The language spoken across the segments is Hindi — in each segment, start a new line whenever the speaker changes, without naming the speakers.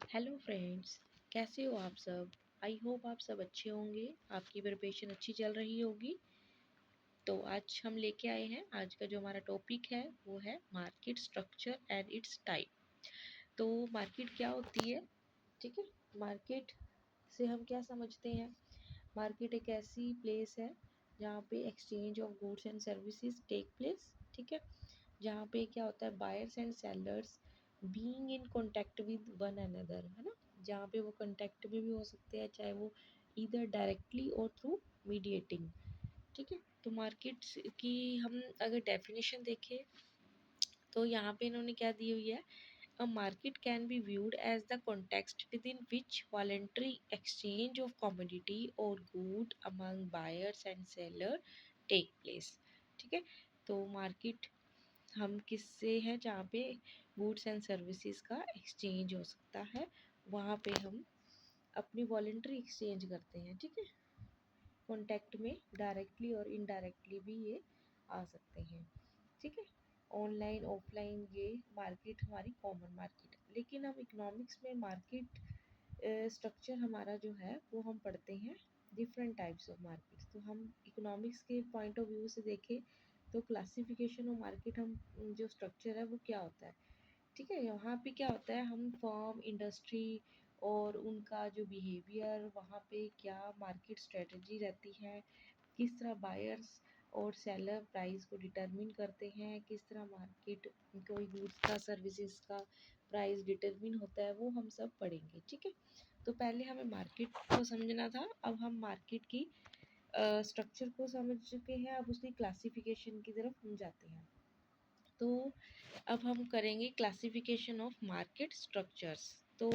हेलो फ्रेंड्स, कैसे हो आप सब। आई होप आप सब अच्छे होंगे, आपकी प्रिपरेशन अच्छी चल रही होगी। तो आज हम लेके आए हैं, आज का जो हमारा टॉपिक है वो है market structure and it's type. तो मार्केट क्या होती है, ठीक है। मार्केट से हम क्या समझते हैं। मार्केट एक ऐसी प्लेस है जहाँ पे exchange of goods and services take place, ठीक है। जहाँ पे क्या होता है, buyers and sellers being in contact with one another, है ना। जहाँ पे वो कांटेक्ट में भी हो सकते हैं, चाहे वो इधर डायरेक्टली और थ्रू मीडिएटिंग, ठीक है। तो मार्केट्स की हम अगर डेफिनेशन देखें तो यहाँ पे इन्होंने क्या दी हुई है। A market can be viewed as the context within which voluntary exchange of commodity or good among buyers and seller take place, ठीक है। तो मार्केट हम किससे हैं, जहाँ पे गुड्स एंड सर्विसेज का एक्सचेंज हो सकता है, वहाँ पे हम अपनी वॉलेंट्री एक्सचेंज करते हैं, ठीक है। कॉन्टैक्ट में डायरेक्टली और इनडायरेक्टली भी ये आ सकते हैं, ठीक है। ऑनलाइन ऑफलाइन ये मार्केट हमारी कॉमन मार्केट है। लेकिन हम इकोनॉमिक्स में मार्केट स्ट्रक्चर हमारा जो है वो हम पढ़ते हैं डिफरेंट टाइप्स ऑफ मार्केट्स। तो हम इकोनॉमिक्स के पॉइंट ऑफ व्यू से देखें तो क्लासिफिकेशन ऑफ मार्केट हम जो स्ट्रक्चर है वो क्या होता है, ठीक है। यहाँ पे क्या होता है, हम फर्म इंडस्ट्री और उनका जो बिहेवियर, वहाँ पे क्या मार्केट स्ट्रेटजी रहती है, किस तरह बायर्स और सेलर प्राइस को डिटरमिन करते हैं, किस तरह मार्केट कोई गुड्स का सर्विसेज का प्राइस डिटरमिन होता है, वो हम सब पढ़ेंगे, ठीक है। तो पहले हमें मार्केट को समझना था, अब हम मार्केट की स्ट्रक्चर को समझ चुके हैं, अब उसकी क्लासिफिकेशन की तरफ हम जाते हैं। तो अब हम करेंगे क्लासिफिकेशन ऑफ मार्केट स्ट्रक्चर्स। तो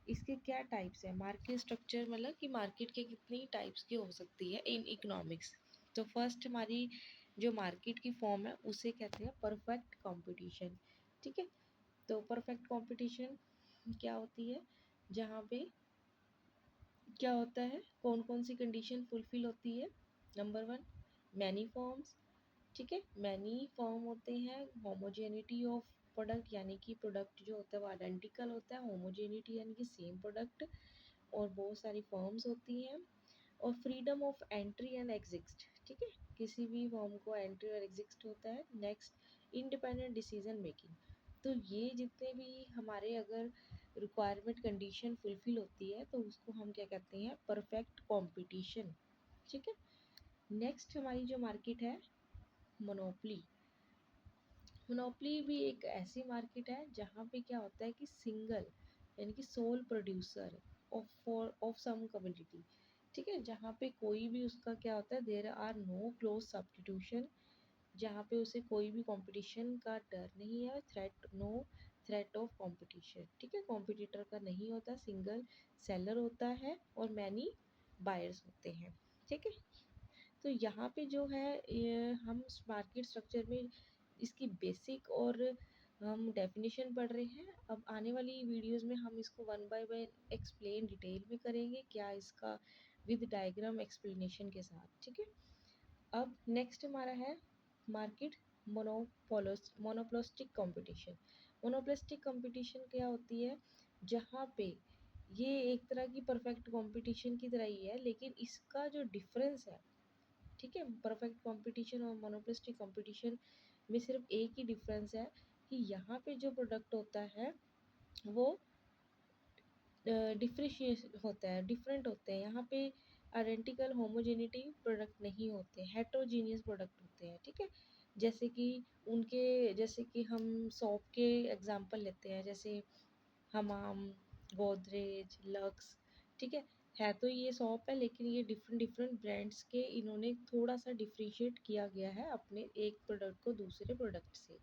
इसके क्या टाइप्स है, मार्केट स्ट्रक्चर मतलब कि मार्केट के कितनी टाइप्स की हो सकती है इन इकोनॉमिक्स। तो फर्स्ट हमारी जो मार्केट की फॉर्म है उसे कहते हैं परफेक्ट कंपटीशन, ठीक है। तो परफेक्ट कंपटीशन क्या होती है, जहाँ पे क्या होता है, कौन कौन सी कंडीशन फुलफिल होती है। नंबर वन, मैनी फॉर्म्स, ठीक है। मैनी फॉर्म होते हैं, होमोजेनिटी ऑफ प्रोडक्ट, यानी कि प्रोडक्ट जो होता है वो आइडेंटिकल होता है, होमोजेनिटी यानी कि सेम प्रोडक्ट, और बहुत सारी फॉर्म्स होती हैं। और freedom of entry and exist, ठीक है। किसी भी फॉर्म को एंट्री और एग्जिस्ट होता है। Next, independent decision making. तो ये जितने भी हमारे अगर रिक्वायरमेंट कंडीशन फुलफिल होती है तो उसको हम क्या कहते हैं, परफेक्ट कंपटीशन, ठीक है। नेक्स्ट हमारी जो मार्केट है, मोनोपली। मोनोपली भी एक ऐसी मार्केट है जहाँ पे क्या होता है कि सिंगल यानी कि sole producer of some commodity, ठीक है। जहाँ पे कोई भी उसका क्या होता है, there are no close substitution, जहाँ पे उसे कोई भी कंपटीशन का डर नहीं है, threat no threat of competition, ठीक है। कॉम्पिटिटर का नहीं होता, सिंगल सेलर होता है और मैनी बायर्स होते हैं, ठीक है। तो यहाँ पे जो है हम मार्केट स्ट्रक्चर में इसकी बेसिक और हम डेफिनेशन पढ़ रहे हैं। अब आने वाली वीडियोस में हम इसको one by one explain detail में करेंगे, क्या इसका विद डायग्राम एक्सप्लेनेशन के साथ, ठीक है। अब नेक्स्ट हमारा है market monopolistic competition. Monopolistic competition क्या होती है, जहाँ पे ये एक तरह की परफेक्ट कंपटीशन की तरह ही है, लेकिन इसका जो डिफरेंस है, ठीक है, परफेक्ट कंपटीशन और मोनोपोलिस्टिक कंपटीशन में सिर्फ एक ही डिफरेंस है कि यहाँ पे जो प्रोडक्ट होता है वो डिफ्रेशिएट होता है, डिफरेंट होते हैं। यहाँ पे आइडेंटिकल होमोजेनिटी प्रोडक्ट नहीं होते, हेट्रोजीनियस प्रोडक्ट होते हैं, ठीक है। जैसे कि हम सॉप के एग्जांपल लेते हैं, जैसे हमाम, गोदरेज, लक्स, ठीक है तो ये सॉप है, लेकिन ये डिफरेंट डिफरेंट ब्रांड्स के इन्होंने थोड़ा सा डिफ्रेशिएट किया गया है अपने एक प्रोडक्ट को दूसरे प्रोडक्ट से,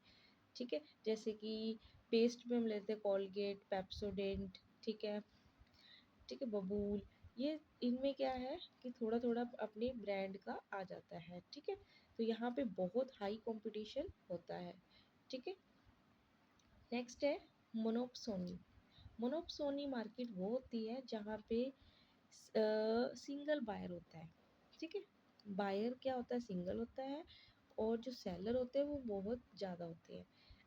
ठीक है। जैसे कि पेस्ट में हम लेते हैं कोलगेट, पेप्सोडेंट, ठीक है, ठीक है, बबूल। ये इनमें क्या है कि थोड़ा थोड़ा अपने ब्रांड का आ जाता है, ठीक है। तो यहाँ पे बहुत हाई कंपटीशन होता है, ठीक है। नेक्स्ट है मोनोप्सोनी। मोनोप्सोनी मार्केट वो होती है जहाँ पे सिंगल बायर होता है, ठीक है। बायर क्या होता है, सिंगल होता है, और जो सेलर होते हैं वो बहुत ज़्यादा होते हैं।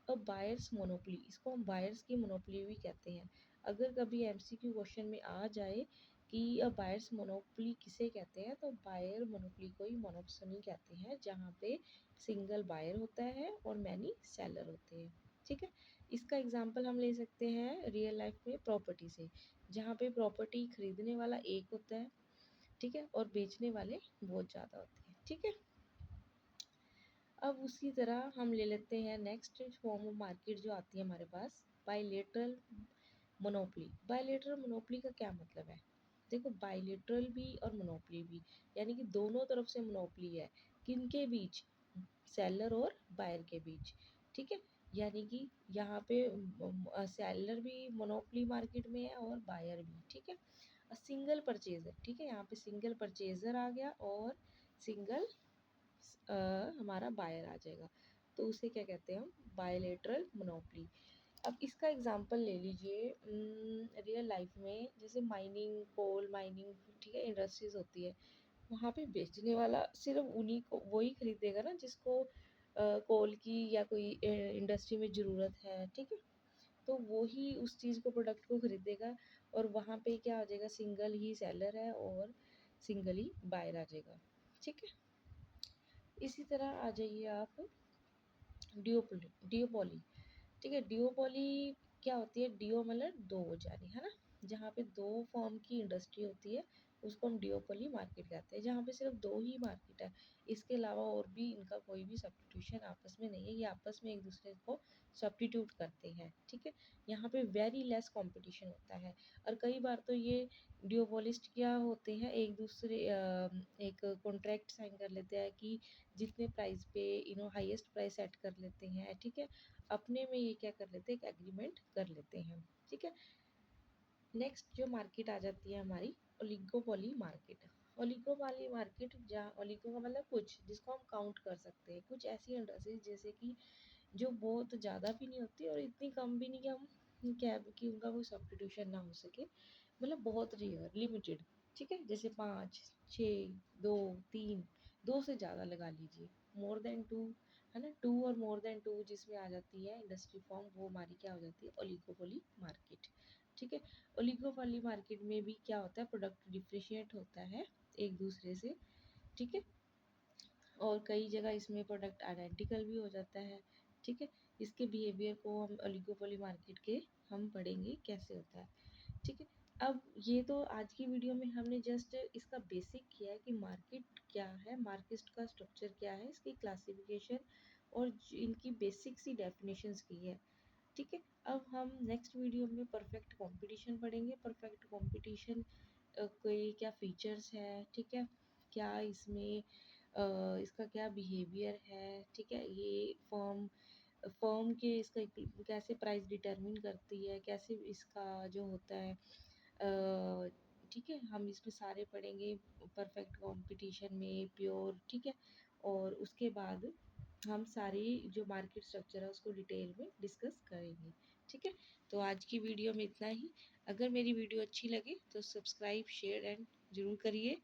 अब बायर्स मोनोपोली, इसको हम बायर्स की मोनोपोली भी कहते हैं। अगर कभी एमसीक्यू क्वेश्चन में आ जाए कि बायर्स मोनोपोली किसे कहते हैं, तो बायर मोनोपोली को ही मोनोपोली कहते हैं, जहाँ पे सिंगल बायर होता है और मैनी सेलर होते हैं। ठीक है, इसका एग्जांपल हम ले सकते हैं रियल लाइफ में प्रॉपर्टी से, जहाँ पे प्रॉपर्टी खरीदने वाला एक होता है, ठीक है, और बेचने वाले बहुत ज़्यादा होते हैं। ठीक है, अब उसी तरह हम ले लेते हैं नेक्स्ट फॉर्म ऑफ मार्केट जो आती है हमारे पास, बायलेटरल मोनोपोली। बायलेटरल मोनोपोली का क्या मतलब है? देखो, बायलेटरल भी और मोनोपोली भी, यानी कि दोनों तरफ से मोनोपोली है। किनके बीच? सेलर और बायर के बीच। ठीक है, यानी कि यहाँ पे सेलर भी मोनोपोली मार्केट में है और बायर भी। ठीक है, सिंगल परचेजर, ठीक है, यहाँ पे सिंगल परचेजर आ गया और सिंगल हमारा बायर आ जाएगा, तो उसे क्या कहते हैं हम? Bilateral monopoly. अब इसका एग्जांपल ले लीजिए रियल लाइफ में, जैसे माइनिंग, कोल माइनिंग, ठीक है, इंडस्ट्रीज होती है, वहाँ पे बेचने वाला सिर्फ उन्हीं को वही खरीदेगा ना जिसको कोल की या कोई इंडस्ट्री में ज़रूरत है। ठीक है, तो वो ही उस चीज़ को, प्रोडक्ट को खरीदेगा, और वहाँ पे क्या आ जाएगा? सिंगल ही सेलर है और सिंगल ही बायर आ जाएगा। ठीक है, इसी तरह आ जाइए आप डियोपोली। ठीक है, डियोपोली क्या होती है? डियो मतलब दो हो जानी, है ना, जहाँ पे दो फॉर्म की इंडस्ट्री होती है उसको हम डियोपोली मार्केट कहते हैं, जहाँ पे सिर्फ दो ही मार्केट है, इसके अलावा और भी इनका कोई भी सब्स्टिट्यूशन आपस में नहीं है, ये आपस में एक दूसरे को सब्स्टिट्यूट करते हैं। ठीक है, यहाँ पे वेरी लेस कंपटीशन होता है, और कई बार तो ये डियोपोलिस्ट क्या होते हैं, एक दूसरे एक कॉन्ट्रैक्ट साइन कर लेते हैं कि जितने प्राइस पे हाईएस्ट प्राइस सेट कर लेते हैं। ठीक है, अपने में ये क्या कर लेते हैं? एक एग्रीमेंट कर लेते हैं। ठीक है, नेक्स्ट जो मार्केट आ जाती है हमारी, ओलिगोपोली मार्केट। ओलिगोपोली मार्केट, जहाँ ओलिगो का मतलब कुछ, जिसको हम काउंट कर सकते हैं, कुछ ऐसी इंडस्ट्रीज जैसे कि जो बहुत ज़्यादा भी नहीं होती और इतनी कम भी नहीं कि हम क्या कि उनका कोई सब्स्टिट्यूशन ना हो सके, मतलब बहुत रेयर, लिमिटेड। ठीक है, जैसे 5, 6, 2, 3, 2 से ज़्यादा लगा लीजिए, मोर देन 2, है ना, 2 और मोर देन 2 जिसमें आ जाती है इंडस्ट्री फॉर्म, वो हमारी क्या हो जाती है? Oligopoly market. ठीक है, ओलिगोपोली मार्केट में भी क्या होता है? प्रोडक्ट डिफ्रेशिएट होता है एक दूसरे से। ठीक है, और कई जगह इसमें प्रोडक्ट आइडेंटिकल भी हो जाता है। ठीक है, इसके बिहेवियर को हम ओलिगोपोली मार्केट के हम पढ़ेंगे कैसे होता है। ठीक है, अब ये तो आज की वीडियो में हमने जस्ट इसका बेसिक किया है कि मार्केट क्या है, मार्केट का स्ट्रक्चर क्या है, इसकी क्लासिफिकेशन और इनकी बेसिक सी डेफिनेशंस की है। ठीक है, अब हम नेक्स्ट वीडियो में परफेक्ट कंपटीशन पढ़ेंगे। परफेक्ट कंपटीशन कोई क्या फीचर्स है, ठीक है, क्या इसमें इसका क्या बिहेवियर है, ठीक है, ये फर्म फर्म के इसका कैसे प्राइस डिटरमिन करती है, कैसे इसका जो होता है ठीक है, हम इसमें सारे पढ़ेंगे परफेक्ट कंपटीशन में, प्योर। ठीक है, और उसके बाद हम सारी जो मार्केट स्ट्रक्चर है उसको डिटेल में डिस्कस करेंगे। ठीक है, तो आज की वीडियो में इतना ही। अगर मेरी वीडियो अच्छी लगे तो सब्सक्राइब, शेयर एंड ज़रूर करिए।